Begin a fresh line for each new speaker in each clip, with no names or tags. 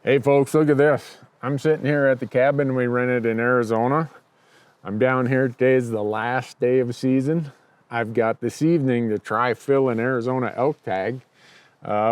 Hey folks, look at this. I'm sitting here at the cabin we rented in Arizona. I'm down here. Today is the last day of season. I've got this evening to try fill an Arizona elk tag.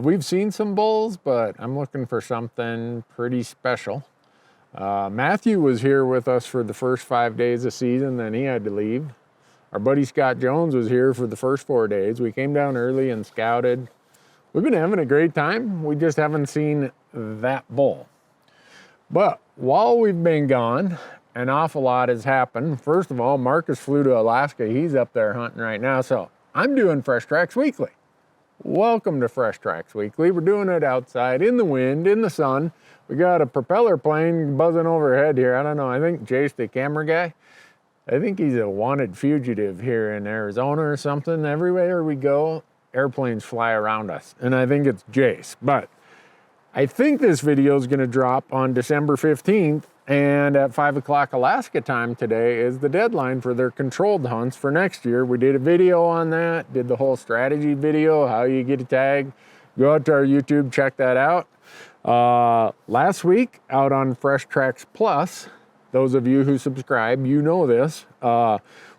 We've seen some bulls, but I'm looking for something pretty special. Matthew was here with us for the first 5 days of season, then he had to leave. Our buddy Scott Jones was here for the first 4 days. We came down early and scouted. We've been having a great time. We just haven't seen that bull. But while we've been gone, an awful lot has happened. First of all, Marcus flew to Alaska. He's up there hunting right now. So I'm doing Fresh Tracks Weekly. Welcome to Fresh Tracks Weekly. We're doing it outside in the wind, in the sun. We got a propeller plane buzzing overhead here. I don't know. I think Jace, the camera guy, I think he's a wanted fugitive here in Arizona or something. Everywhere we go, airplanes fly around us. And I think it's Jace. But I think this video is going to drop on December 15th. And at 5 o'clock Alaska time today is the deadline for their controlled hunts for next year. We did a video on that, did the whole strategy video, how you get a tag. Go out to our YouTube, check that out. Last week, out on Fresh Tracks Plus, those of you who subscribe, you know this,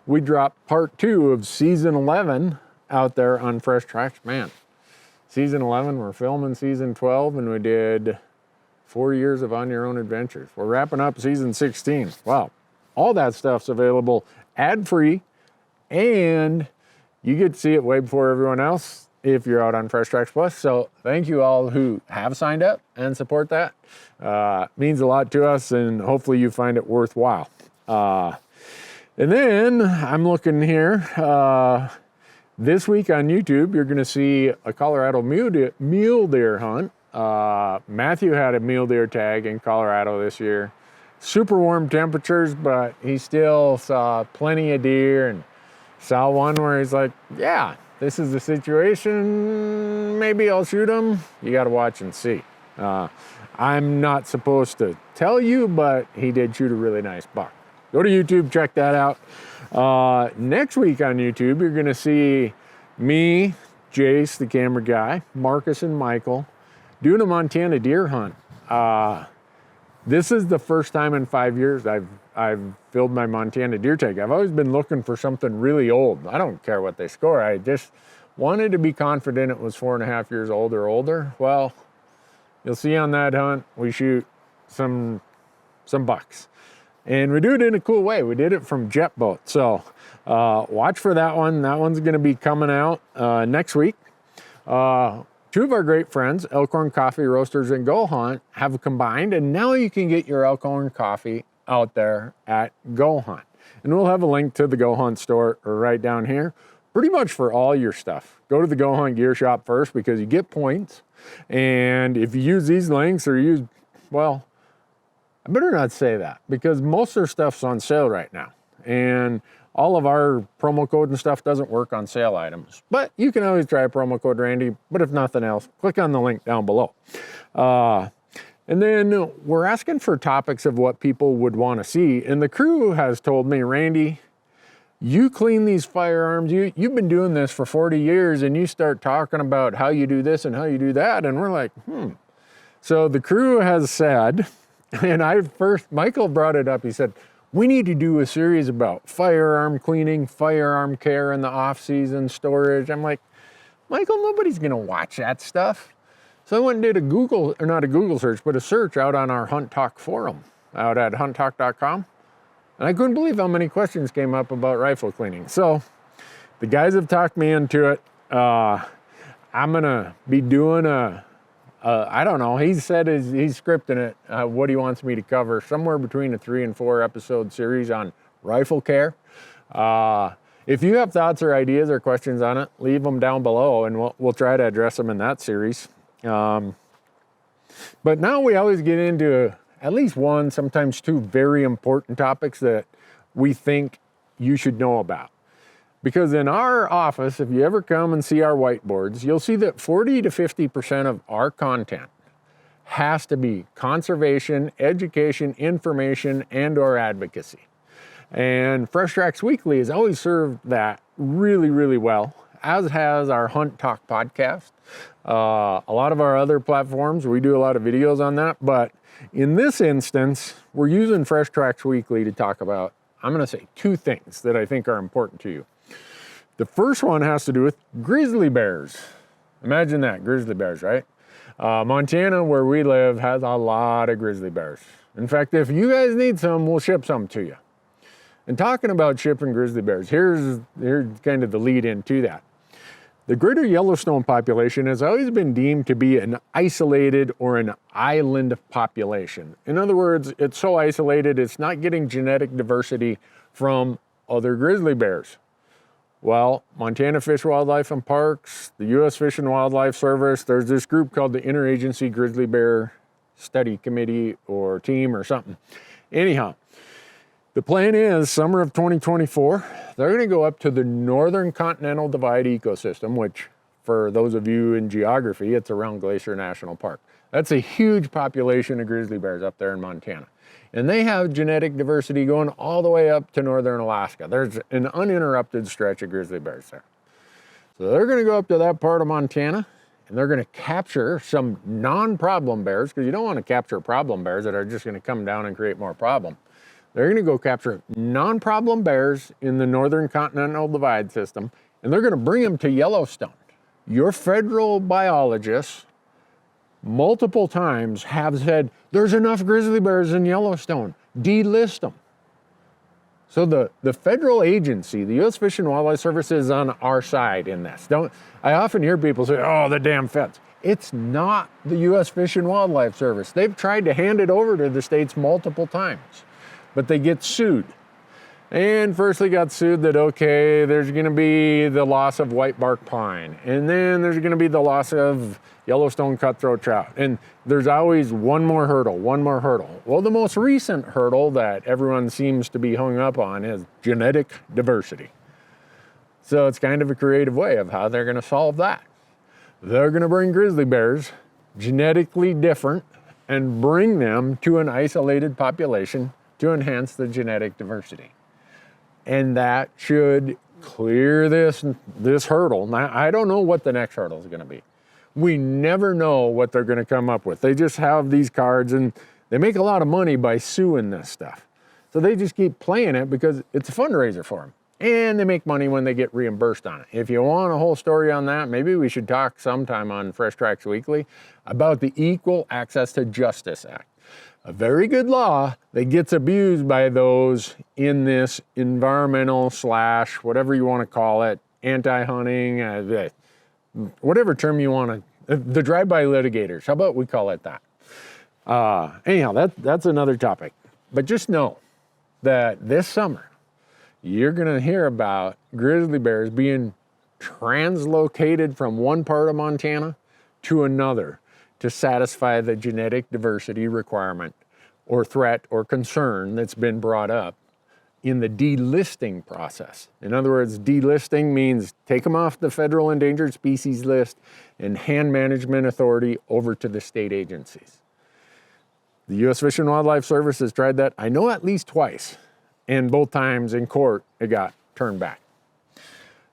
we dropped part 2 of season 11 out there on Fresh Tracks. Man, season 11, we're filming season 12, and we did 4 years of On Your Own Adventures. We're wrapping up season 16. Wow, all that stuff's available ad-free, and you get to see it way before everyone else if you're out on Fresh Tracks Plus. So thank you all who have signed up and support that. Means a lot to us, and hopefully you find it worthwhile. And then I'm looking here. This week on YouTube, you're going to see a Colorado mule deer hunt. Matthew had a mule deer tag in Colorado this year. Super warm temperatures, but he still saw plenty of deer and saw one where he's like, yeah, this is the situation. Maybe I'll shoot him. You got to watch and see. I'm not supposed to tell you, but he did shoot a really nice buck. Go to YouTube, check that out. Next week on YouTube, you're going to see me, Jace, the camera guy, Marcus and Michael, doing a Montana deer hunt. This is the first time in 5 years I've filled my Montana deer tag. I've always been looking for something really old. I don't care what they score. I just wanted to be confident it was 4.5 years old or older. Well, you'll see on that hunt, we shoot some bucks. And we do it in a cool way. We did it from jet boat. So watch for that one. That one's going to be coming out next week. Two of our great friends, Elkhorn Coffee Roasters and Go Hunt, have combined, and now you can get your Elkhorn coffee out there at Go Hunt. And we'll have a link to the Go Hunt store right down here, pretty much for all your stuff. Go to the Go Hunt gear shop first because you get points. And if you use these links or use, well, I better not say that because most of their stuff's on sale right now. And all of our promo code and stuff doesn't work on sale items. But you can always try promo code Randy, but if nothing else, click on the link down below. And then we're asking for topics of what people would want to see. And the crew has told me, Randy, you clean these firearms. You've been doing this for 40 years and you start talking about how you do this and how you do that. And we're like, So the crew has said, and Michael brought it up. He said, we need to do a series about firearm cleaning, firearm care in the off-season, storage. I'm like, Michael, nobody's going to watch that stuff. So I went and did a search out on our Hunt Talk forum out at hunttalk.com. And I couldn't believe how many questions came up about rifle cleaning. So the guys have talked me into it. I'm going to be doing I don't know, he said he's scripting it, what he wants me to cover, somewhere between a 3 and 4 episode series on rifle care. If you have thoughts or ideas or questions on it, leave them down below and we'll try to address them in that series. But now we always get into at least one, sometimes 2 very important topics that we think you should know about. Because in our office, if you ever come and see our whiteboards, you'll see that 40 to 50% of our content has to be conservation, education, information, and or advocacy. And Fresh Tracks Weekly has always served that really, really well. as has our Hunt Talk podcast. A lot of our other platforms, we do a lot of videos on that, but in this instance, we're using Fresh Tracks Weekly to talk about, I'm going to say, two things that I think are important to you. The first one has to do with grizzly bears. Imagine that, grizzly bears, right? Montana, where we live, has a lot of grizzly bears. In fact, if you guys need some, we'll ship some to you. And talking about shipping grizzly bears, here's kind of the lead into that. The greater Yellowstone population has always been deemed to be an isolated or an island population. In other words, it's so isolated, it's not getting genetic diversity from other grizzly bears. Well, Montana Fish, Wildlife and Parks, the U.S. Fish and Wildlife Service, there's this group called the Interagency Grizzly Bear Study Committee or team or something. Anyhow, the plan is summer of 2024, they're going to go up to the Northern Continental Divide ecosystem, which for those of you in geography, it's around Glacier National Park. That's a huge population of grizzly bears up there in Montana. And they have genetic diversity going all the way up to northern Alaska. There's an uninterrupted stretch of grizzly bears there. So they're going to go up to that part of Montana, and they're going to capture some non-problem bears, because you don't want to capture problem bears that are just going to come down and create more problem. They're going to go capture non-problem bears in the Northern Continental Divide system, and they're going to bring them to Yellowstone. Your federal biologists multiple times have said, there's enough grizzly bears in Yellowstone, delist them. So the federal agency, the U.S. Fish and Wildlife Service, is on our side in this. I often hear people say, oh, the damn feds. It's not the U.S. Fish and Wildlife Service. They've tried to hand it over to the states multiple times, but they get sued. And first they got sued that, okay, there's going to be the loss of white bark pine, and then there's going to be the loss of Yellowstone cutthroat trout. And there's always one more hurdle. Well, the most recent hurdle that everyone seems to be hung up on is genetic diversity. So it's kind of a creative way of how they're going to solve that. They're going to bring grizzly bears, genetically different, and bring them to an isolated population to enhance the genetic diversity. And that should clear this hurdle. Now, I don't know what the next hurdle is going to be. We never know what they're going to come up with. They just have these cards, and they make a lot of money by suing this stuff. So they just keep playing it because it's a fundraiser for them. And they make money when they get reimbursed on it. If you want a whole story on that, maybe we should talk sometime on Fresh Tracks Weekly about the Equal Access to Justice Act. A very good law that gets abused by those in this environmental / whatever you want to call it, anti-hunting, whatever term you want to, the drive-by litigators. How about we call it that? Anyhow, that's another topic. But just know that this summer, you're going to hear about grizzly bears being translocated from one part of Montana to another to satisfy the genetic diversity requirement or threat or concern that's been brought up in the delisting process. In other words, delisting means take them off the federal endangered species list and hand management authority over to the state agencies. The U.S. Fish and Wildlife Service has tried that, I know, at least twice, and both times in court it got turned back.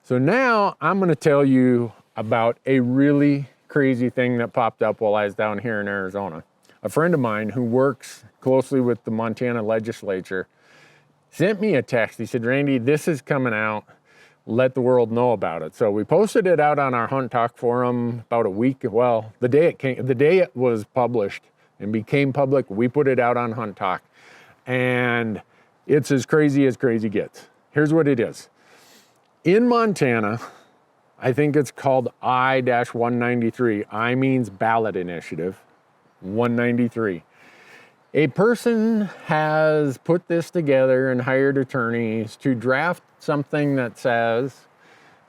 So now I'm going to tell you about a really crazy thing that popped up while I was down here in Arizona. A friend of mine who works closely with the Montana legislature sent me a text. He said, Randy, this is coming out. Let the world know about it. So we posted it out on our Hunt Talk forum about a week. Well, the day it was published and became public, we put it out on Hunt Talk. And it's as crazy gets. Here's what it is. In Montana, I think it's called I-193. I means Ballot Initiative, 193. A person has put this together and hired attorneys to draft something that says,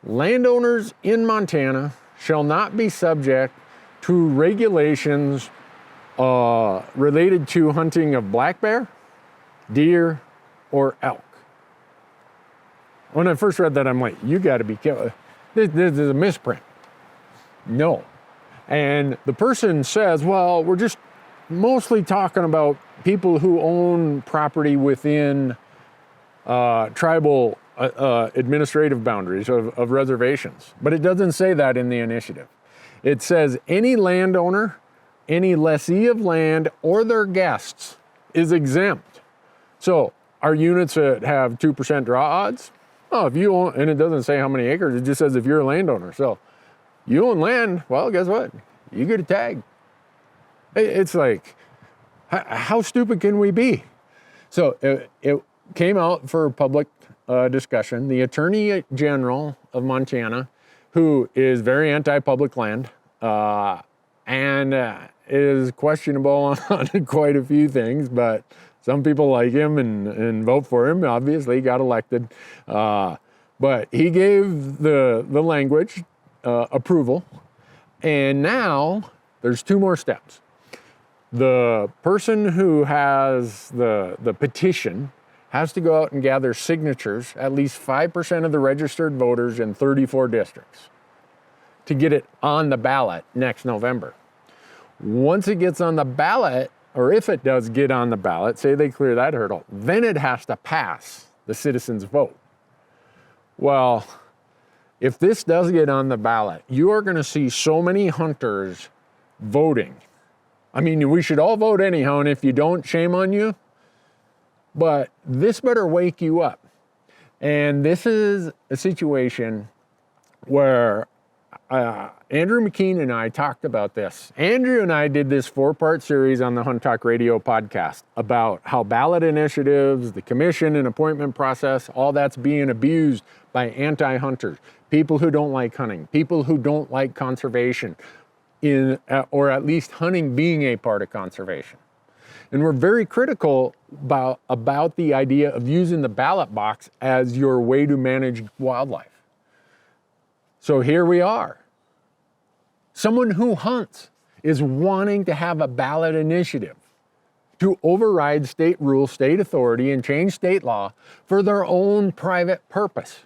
landowners in Montana shall not be subject to regulations related to hunting of black bear, deer, or elk. When I first read that, I'm like, you got to be careful. This is a misprint. No. And the person says, well, we're just mostly talking about people who own property within tribal administrative boundaries of reservations. But it doesn't say that in the initiative. It says any landowner, any lessee of land, or their guests is exempt. So our units that have 2% draw odds, oh, if you own, and it doesn't say how many acres, it just says if you're a landowner. So you own land, well, guess what? You get a tag. It's like, how stupid can we be? So it came out for public discussion. The Attorney General of Montana, who is very anti-public land and is questionable on quite a few things, but some people like him and vote for him. Obviously, he got elected. But he gave the language approval, and now there's 2 more steps. The person who has the petition has to go out and gather signatures, at least 5% of the registered voters in 34 districts, to get it on the ballot next November. Once it gets on the ballot, or if it does get on the ballot, say they clear that hurdle, then it has to pass the citizens' vote. Well, if this does get on the ballot, you are going to see so many hunters voting. I mean, we should all vote anyhow, and if you don't, shame on you. But this better wake you up. And this is a situation where Andrew McKean and I talked about this. Andrew and I did this 4-part series on the Hunt Talk Radio podcast about how ballot initiatives, the commission and appointment process, all that's being abused by anti-hunters, people who don't like hunting, people who don't like conservation, or at least hunting being a part of conservation. And we're very critical about the idea of using the ballot box as your way to manage wildlife. So here we are. Someone who hunts is wanting to have a ballot initiative to override state rules, state authority, and change state law for their own private purpose.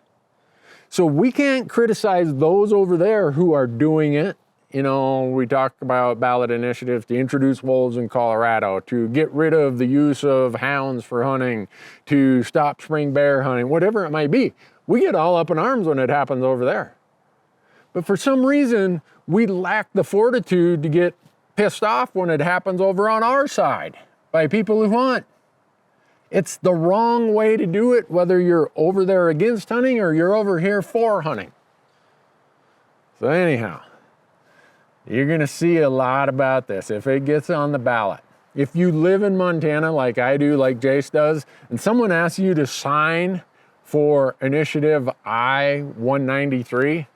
So we can't criticize those over there who are doing it. You know, we talk about ballot initiatives to introduce wolves in Colorado, to get rid of the use of hounds for hunting, to stop spring bear hunting, whatever it might be. We get all up in arms when it happens over there. But for some reason, we lack the fortitude to get pissed off when it happens over on our side by people who hunt. It's the wrong way to do it, whether you're over there against hunting or you're over here for hunting. So anyhow, you're going to see a lot about this if it gets on the ballot. If you live in Montana like I do, like Jace does, and someone asks you to sign for Initiative I-193,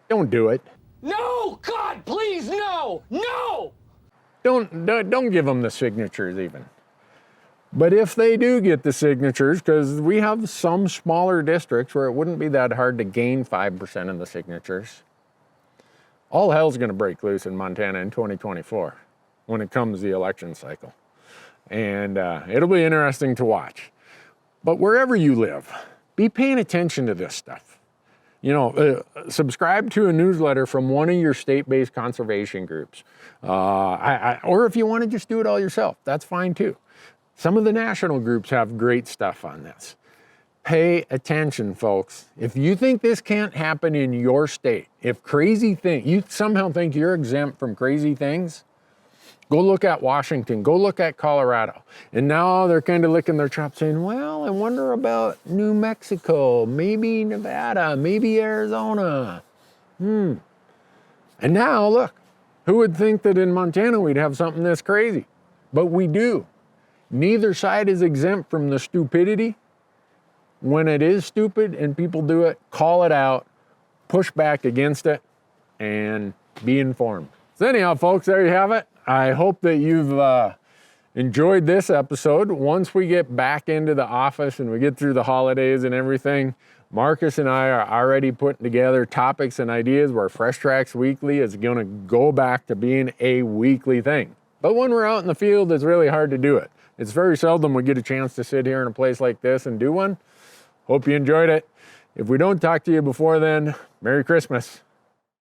don't do it.
No! God, please, no! No!
Don't give them the signatures even. But if they do get the signatures, because we have some smaller districts where it wouldn't be that hard to gain 5% of the signatures, all hell's going to break loose in Montana in 2024 when it comes to the election cycle. And it'll be interesting to watch. But wherever you live, be paying attention to this stuff. You know, subscribe to a newsletter from one of your state-based conservation groups. Or if you want to just do it all yourself, that's fine too. Some of the national groups have great stuff on this. Pay attention, folks. If you think this can't happen in your state, if you somehow think you're exempt from crazy things, go look at Washington, go look at Colorado. And now they're kind of licking their chops saying, well, I wonder about New Mexico, maybe Nevada, maybe Arizona. And now look, who would think that in Montana we'd have something this crazy? But we do. Neither side is exempt from the stupidity. When it is stupid and people do it, call it out, push back against it, and be informed. So anyhow, folks, there you have it. I hope that you've enjoyed this episode. Once we get back into the office and we get through the holidays and everything, Marcus and I are already putting together topics and ideas where Fresh Tracks Weekly is going to go back to being a weekly thing. But when we're out in the field, it's really hard to do it. It's very seldom we get a chance to sit here in a place like this and do one. Hope you enjoyed it. If we don't talk to you before then, Merry Christmas.